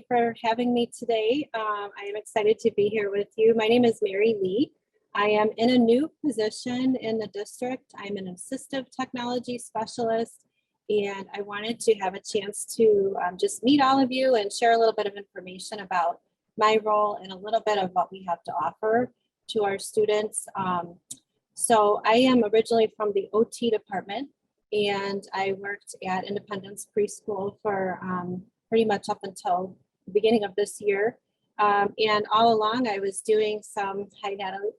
everybody for having me today. I am excited to be here with you. My name is Mary Lee. I am in a new position in the district. I'm an assistive technology specialist, and I wanted to have a chance to just meet all of you and share a little bit of information about my role and a little bit of what we have to offer to our students. So I am originally from the OT department, and I worked at Independence Preschool for pretty much up until the beginning of this year. And all along I was doing some, hi Natalie,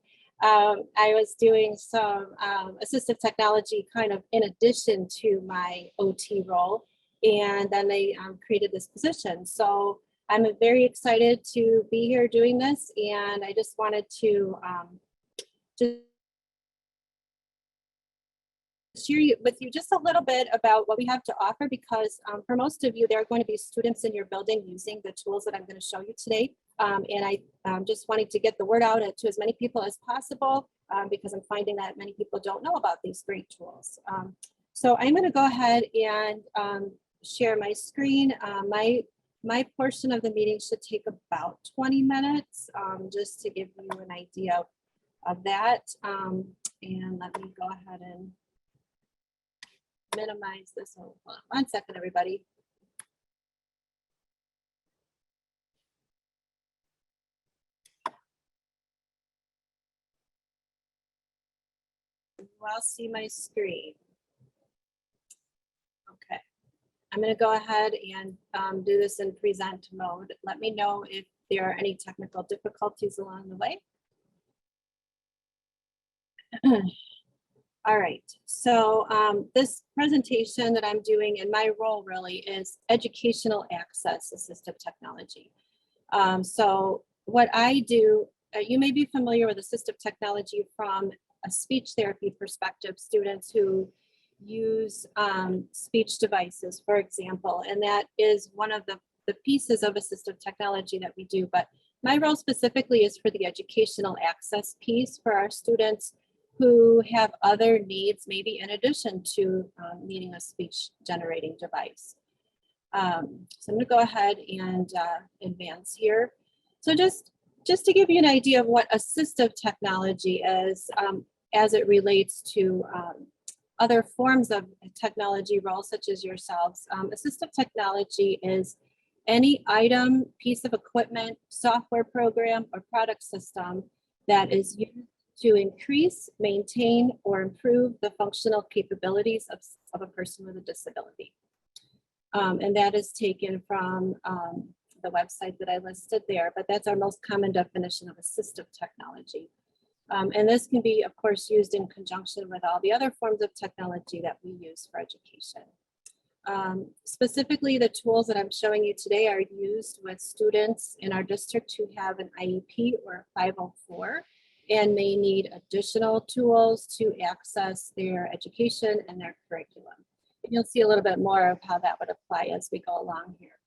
I was doing some assistive technology kind of in addition to my OT role. And then they created this position. So I'm very excited to be here doing this. And I just wanted to just share with you just a little bit about what we have to offer, because for most of you, there are going to be students in your building using the tools that I'm going to show you today. And I just wanted to get the word out to as many people as possible, because I'm finding that many people don't know about these great tools. So I'm going to go ahead and share my screen. My portion of the meeting should take about 20 minutes, just to give you an idea of that. And let me go ahead and minimize this. Hold on 1 second, everybody. You all see my screen. Okay, I'm going to go ahead and do this in present mode. Let me know if there are any technical difficulties along the way. All right, so this presentation that I'm doing, and my role really is educational access assistive technology. So what I do, you may be familiar with assistive technology from a speech therapy perspective, students who use speech devices, for example, and that is one of the pieces of assistive technology that we do. But my role specifically is for the educational access piece for our students who have other needs, maybe in addition to needing a speech generating device. So I'm going to go ahead and advance here. So just to give you an idea of what assistive technology is as it relates to other forms of technology roles such as yourselves. Assistive technology is any item, piece of equipment, software program, or product system that is used to increase, maintain, or improve the functional capabilities of a person with a disability. And that is taken from the website that I listed there, but that's our most common definition of assistive technology. And this can be, of course, used in conjunction with all the other forms of technology that we use for education. Specifically, the tools that I'm showing you today are used with students in our district who have an IEP or 504 and may need additional tools to access their education and their curriculum. And you'll see a little bit more of how that would apply as we go along here.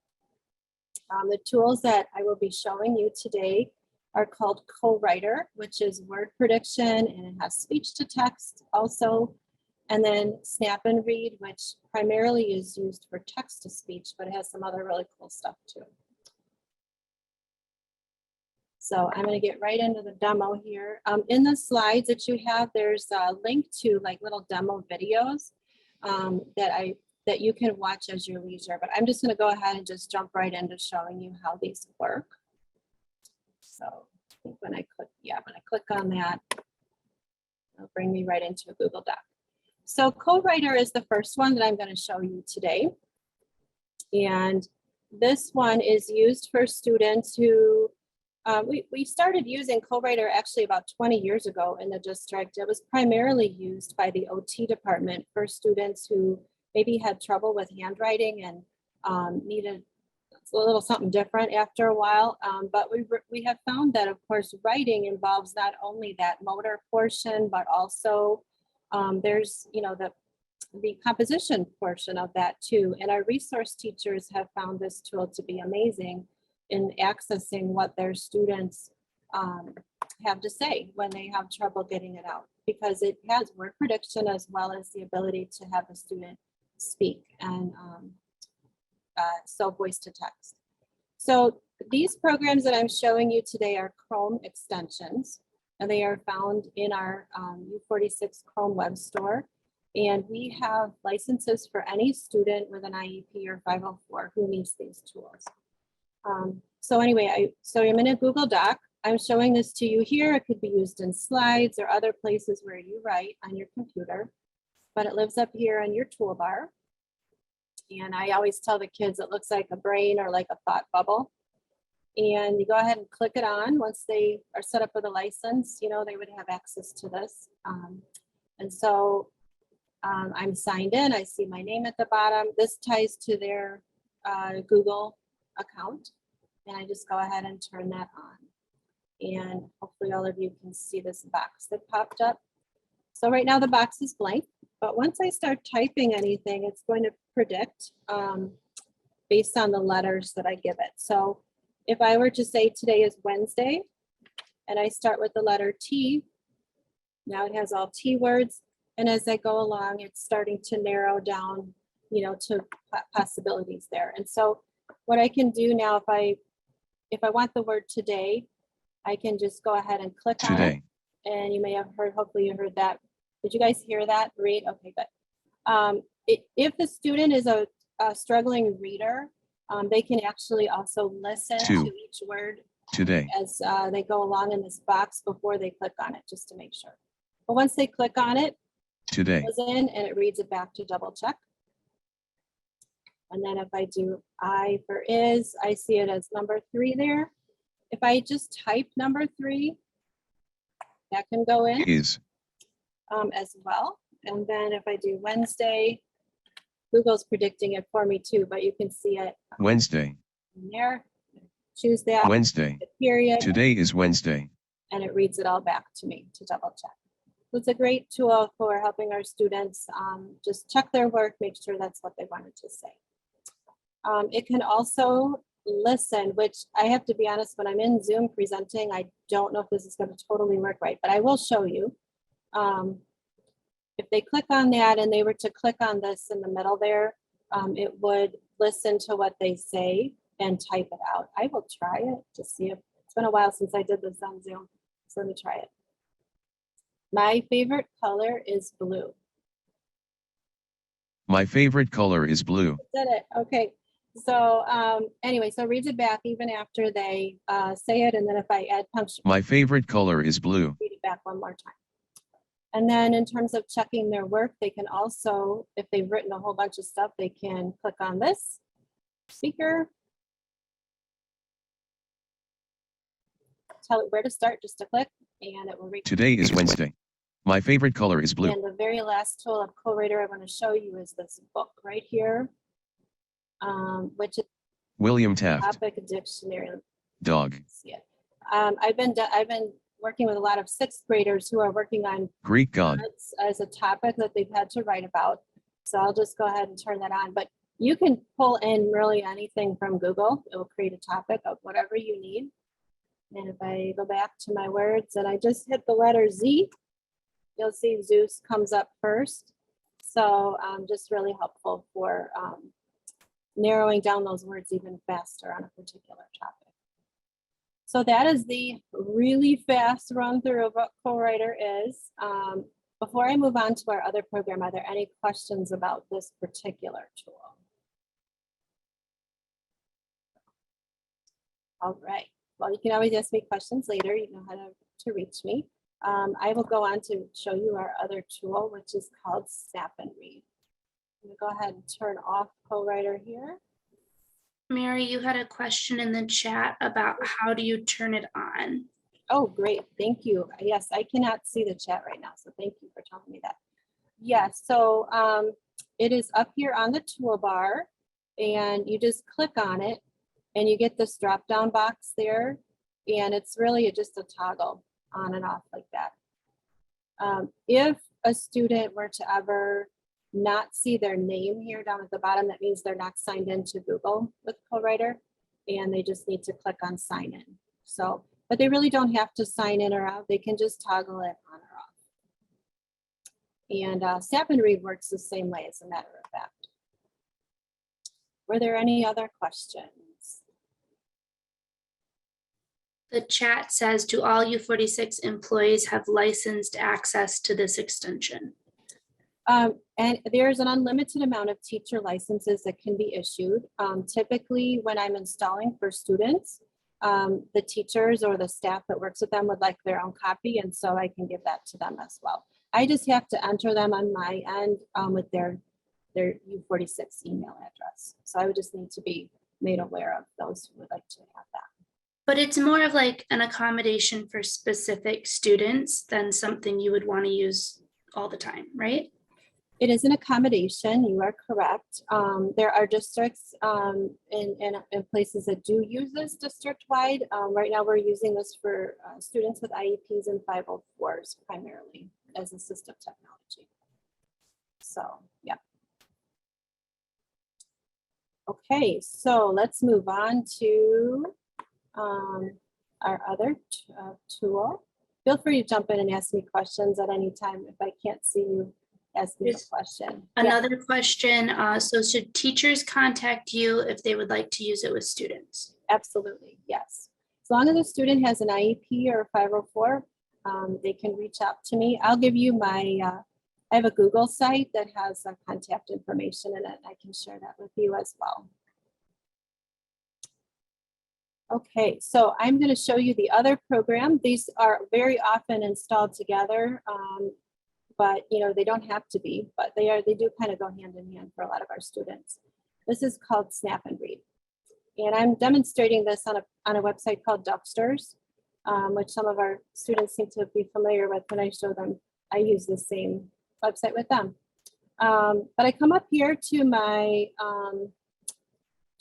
The tools that I will be showing you today are called Co-Writer, which is word prediction, and it has speech to text also. And then Snap and Read, which primarily is used for text to speech, but it has some other really cool stuff too. So I'm going to get right into the demo here. In the slides that you have, there's a link to like little demo videos that you can watch as your leisure. But I'm just going to go ahead and just jump right into showing you how these work. So I think when I click on that, it'll bring me right into a Google Doc. So Co-Writer is the first one that I'm going to show you today. And this one is used for students who we started using Co-Writer actually about 20 years ago in the district. It was primarily used by the OT department for students who maybe had trouble with handwriting and needed a little something different after a while. But we have found that, of course, writing involves not only that motor portion, but also there's, the composition portion of that too. And our resource teachers have found this tool to be amazing in accessing what their students have to say when they have trouble getting it out, because it has word prediction as well as the ability to have the student speak and so voice to text. So these programs that I'm showing you today are Chrome extensions, and they are found in our U46 Chrome web store. And we have licenses for any student with an IEP or 504 who needs these tools. So anyway, so I'm in a Google Doc. I'm showing this to you here. It could be used in slides or other places where you write on your computer, but it lives up here on your toolbar. And I always tell the kids it looks like a brain or like a thought bubble. And you go ahead and click it on. Once they are set up with a license, you know, they would have access to this. And so I'm signed in. I see my name at the bottom. This ties to their Google account. And I just go ahead and turn that on. And hopefully all of you can see this box that popped up. So right now the box is blank, but once I start typing anything, it's going to predict based on the letters that I give it. So if I were to say today is Wednesday, and I start with the letter T, now it has all T words. And as I go along, it's starting to narrow down, you know, to possibilities there. And so what I can do now, if I want the word today, I can just go ahead and click on it. And you may have heard, hopefully you heard that. Did you guys hear that? Read? Okay, good. If the student is a struggling reader, they can actually also listen to each word today as they go along in this box before they click on it, just to make sure. But once they click on it, today it goes in and it reads it back to double check. And then if I do I for is, I see it as number 3 there. If I just type number 3, that can go in as well. And then if I do Wednesday, Google's predicting it for me too, but you can see it. Wednesday. In there, choose that. Wednesday. Period. Today is Wednesday. And it reads it all back to me to double check. So it's a great tool for helping our students just check their work, make sure that's what they wanted to say. It can also listen, which I have to be honest, when I'm in Zoom presenting, I don't know if this is going to totally work right, but I will show you. If they click on that and they were to click on this in the middle there, it would listen to what they say and type it out. I will try it to see if it's been a while since I did this on Zoom. So let me try it. My favorite color is blue. My favorite color is blue. Did it? Okay. So anyway, so read it back even after they say it. And then if I add punctuation. My favorite color is blue. Read it back one more time. And then in terms of checking their work, they can also, if they've written a whole bunch of stuff, they can click on this speaker. Tell it where to start, just to click, and it will read. Today is Wednesday. My favorite color is blue. And the very last tool of Co-Writer I want to show you is this book right here, which is William Taft Topic Dictionary. Dog. See it. I've been working with a lot of 6th graders who are working on Greek gods as a topic that they've had to write about. So I'll just go ahead and turn that on. But you can pull in really anything from Google. It will create a topic of whatever you need. And if I go back to my words and I just hit the letter Z, you'll see Zeus comes up first. So just really helpful for narrowing down those words even faster on a particular topic. So that is the really fast run through of what Co-Writer is. Before I move on to our other program, are there any questions about this particular tool? All right. Well, you can always ask me questions later. You know how to reach me. I will go on to show you our other tool, which is called Snap and Read. I'm going to go ahead and turn off Co-Writer here. Mary, you had a question in the chat about how do you turn it on? Oh, great. Thank you. Yes, I cannot see the chat right now, so thank you for telling me that. Yes, so it is up here on the toolbar, and you just click on it, and you get this drop-down box there, and it's really just a toggle on and off like that. If a student were to ever not see their name here down at the bottom, that means they're not signed into Google with Co-Writer, and they just need to click on sign in. So, but they really don't have to sign in or out. They can just toggle it on or off. And Snap and Read works the same way, as a matter of fact. Were there any other questions? The chat says, do all U46 employees have licensed access to this extension? And there's an unlimited amount of teacher licenses that can be issued. Typically, when I'm installing for students, the teachers or the staff that works with them would like their own copy, and so I can give that to them as well. I just have to enter them on my end with their U46 email address. So I would just need to be made aware of those who would like to have that. But it's more of like an accommodation for specific students than something you would want to use all the time, right? It is an accommodation, you are correct. There are districts in places that do use this district-wide. Right now we're using this for students with IEPs and 504s primarily as assistive technology. So, yeah. Okay, so let's move on to our other tool. Feel free to jump in and ask me questions at any time if I can't see you. Ask me a question. Another question, so should teachers contact you if they would like to use it with students? Absolutely, yes. As long as a student has an IEP or a 504, they can reach out to me. I'll give you my, I have a Google site that has contact information in it. I can share that with you as well. Okay, so I'm going to show you the other program. These are very often installed together. But you know, they don't have to be, but they do kind of go hand in hand for a lot of our students. This is called Snap and Read. And I'm demonstrating this on a website called Ducksters, which some of our students seem to be familiar with. When I show them, I use the same website with them. But I come up here to my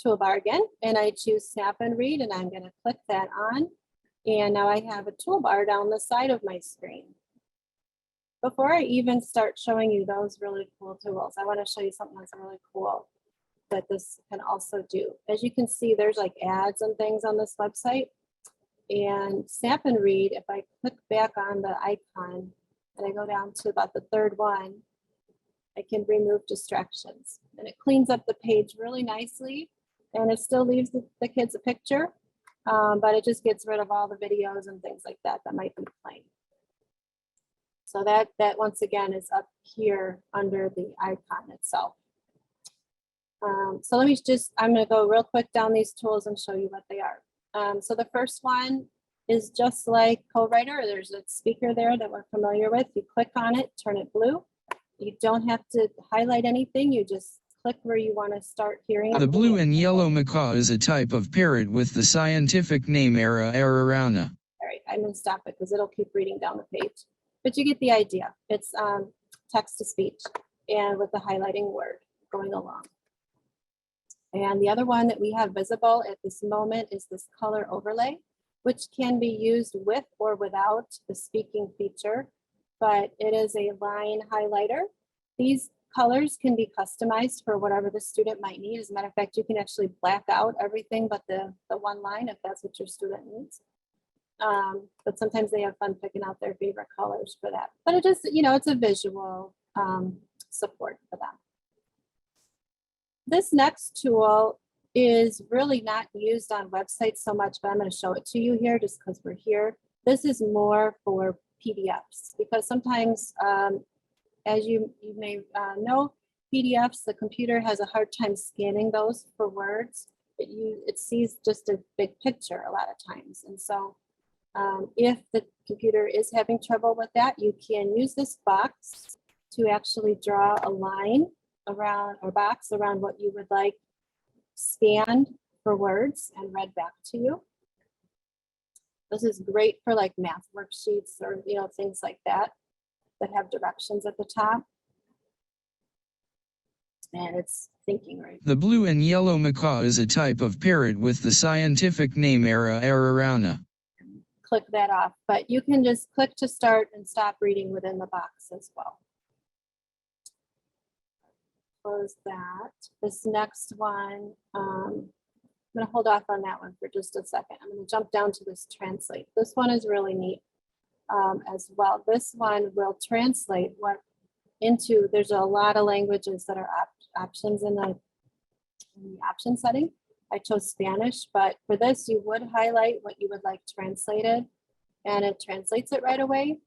toolbar again, and I choose Snap and Read, and I'm going to click that on. And now I have a toolbar down the side of my screen. Before I even start showing you those really cool tools, I want to show you something that's really cool that this can also do. As you can see, there's like ads and things on this website. And Snap and Read, if I click back on the icon and I go down to about the third one, I can remove distractions. And it cleans up the page really nicely. And it still leaves the kids a picture, but it just gets rid of all the videos and things like that that might be playing. So that once again is up here under the icon itself. So let me I'm going to go real quick down these tools and show you what they are. So the first one is just like Co-Writer. There's a speaker there that we're familiar with. You click on it, turn it blue. You don't have to highlight anything. You just click where you want to start hearing. The blue and yellow macaw is a type of parrot with the scientific name Ararana. All right, I'm going to stop it because it'll keep reading down the page. But you get the idea. It's text to speech and with the highlighting word going along. And the other one that we have visible at this moment is this color overlay, which can be used with or without the speaking feature, but it is a line highlighter. These colors can be customized for whatever the student might need. As a matter of fact, you can actually black out everything but the one line if that's what your student needs. But sometimes they have fun picking out their favorite colors for that. But it just, you know, it's a visual support for them. This next tool is really not used on websites so much, but I'm going to show it to you here just because we're here. This is more for PDFs because sometimes, as you may know, PDFs, the computer has a hard time scanning those for words. It sees just a big picture a lot of times. And so if the computer is having trouble with that, you can use this box to actually draw a line around or box around what you would like scanned for words and read back to you. This is great for like math worksheets or, you know, things like that have directions at the top. And it's thinking right. The blue and yellow macaw is a type of parrot with the scientific name Ararana. Click that off, but you can just click to start and stop reading within the box as well. Close that. This next one, I'm going to hold off on that one for just a second. I'm going to jump down to this translate. This one is really neat as well. This one will translate what into, there's a lot of languages that are options in the option setting. I chose Spanish, but for this, you would highlight what you would like translated, and it translates it right away.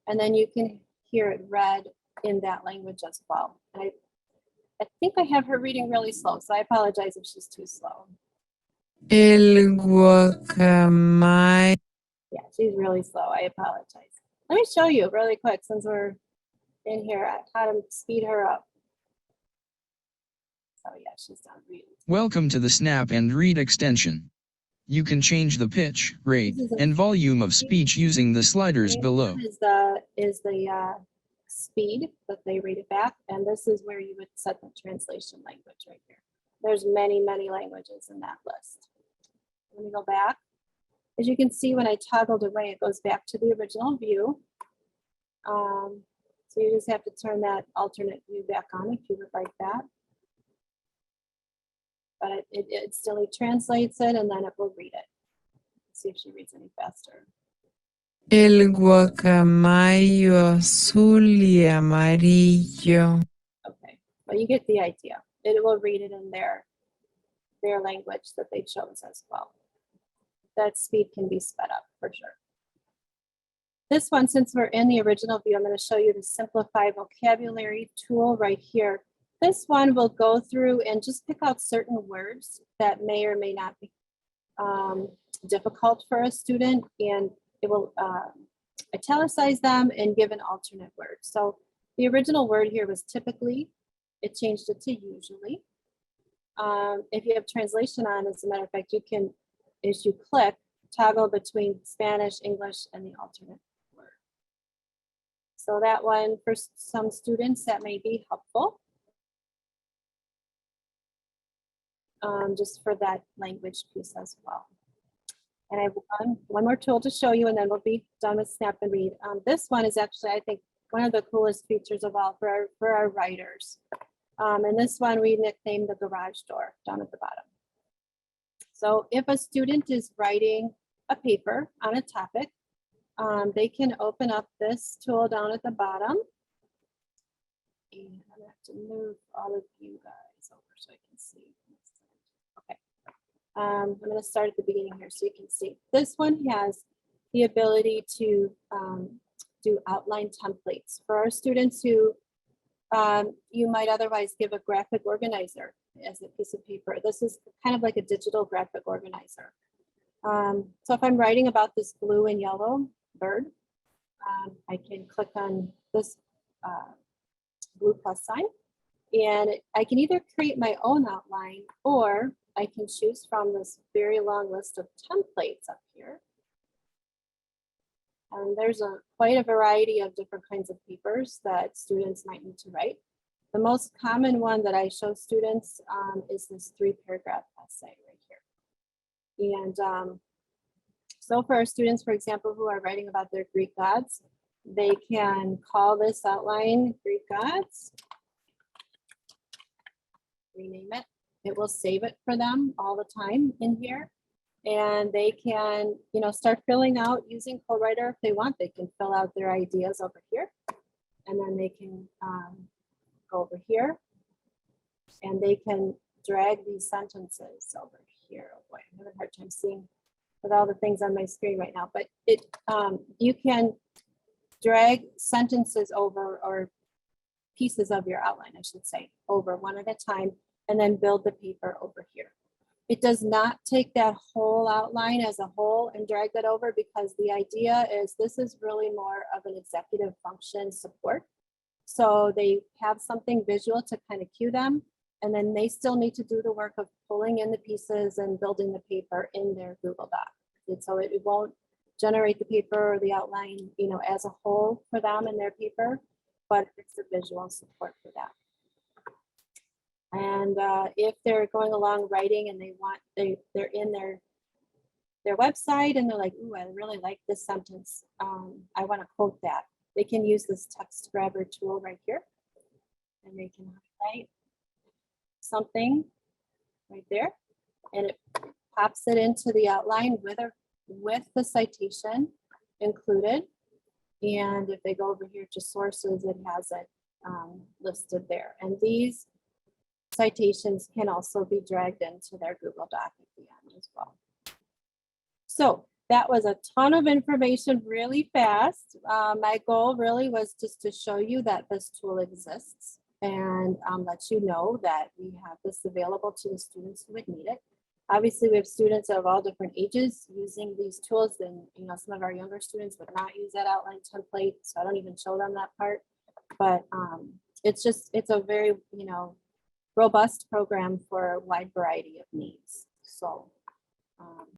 And then you can hear it read in that language as well. And I think I have her reading really slow, so I apologize if she's too slow. El guacamole. Yeah, she's really slow. I apologize. Let me show you really quick since we're in here how to speed her up. So yeah, she's done reading. Welcome to the Snap and Read extension. You can change the pitch, rate, and volume of speech using the sliders below. Is the speed that they read it back, and this is where you would set the translation language right here. There's many languages in that list. Let me go back. As you can see, when I toggled away, it goes back to the original view. So you just have to turn that alternate view back on if you would like that. But it still translates it, and then it will read it. Let's see if she reads any faster. El guacamayo azul y amarillo. Okay, but you get the idea. It will read it in their language that they chose as well. That speed can be sped up for sure. This one, since we're in the original view, I'm going to show you the Simplify Vocabulary tool right here. This one will go through and just pick out certain words that may or may not be difficult for a student, and it will italicize them and give an alternate word. So the original word here was typically. It changed it to usually. If you have translation on, as a matter of fact, you can, as you click, toggle between Spanish, English, and the alternate word. So that one, for some students, that may be helpful. Just for that language piece as well. And I have one more tool to show you, and then we'll be done with Snap and Read. This one is actually, I think, one of the coolest features of all for our writers. And this one we nicknamed the garage door down at the bottom. So if a student is writing a paper on a topic, they can open up this tool down at the bottom. And I'm gonna have to move all of you guys over so I can see. Okay. I'm going to start at the beginning here so you can see. This one has the ability to do outline templates for our students who you might otherwise give a graphic organizer as a piece of paper. This is kind of like a digital graphic organizer. So if I'm writing about this blue and yellow bird, I can click on this blue plus sign, and I can either create my own outline, or I can choose from this very long list of templates up here. And there's quite a variety of different kinds of papers that students might need to write. The most common one that I show students is this 3-paragraph essay right here. And so for our students, for example, who are writing about their Greek gods, they can call this outline Greek gods, rename it. It will save it for them all the time in here. And they can, start filling out using CodeWriter if they want. They can fill out their ideas over here. And then they can go over here. And they can drag these sentences over here. Oh boy, I'm having a hard time seeing with all the things on my screen right now. But you can drag sentences over, or pieces of your outline, I should say, over one at a time, and then build the paper over here. It does not take that whole outline as a whole and drag that over, because the idea is this is really more of an executive function support. So they have something visual to kind of cue them, and then they still need to do the work of pulling in the pieces and building the paper in their Google Doc. And so it won't generate the paper or the outline, as a whole for them in their paper, but it's the visual support for that. And if they're going along writing and they're in their website and they're like, ooh, I really like this sentence, I want to quote that, they can use this text grabber tool right here, and they can highlight something right there, and it pops it into the outline with the citation included. And if they go over here to sources, it has it listed there. And these citations can also be dragged into their Google Doc at the end as well. So that was a ton of information really fast. My goal really was just to show you that this tool exists and let you know that we have this available to the students who would need it. Obviously, we have students of all different ages using these tools, and some of our younger students would not use that outline template, so I don't even show them that part. But it's a very robust program for a wide variety of needs. So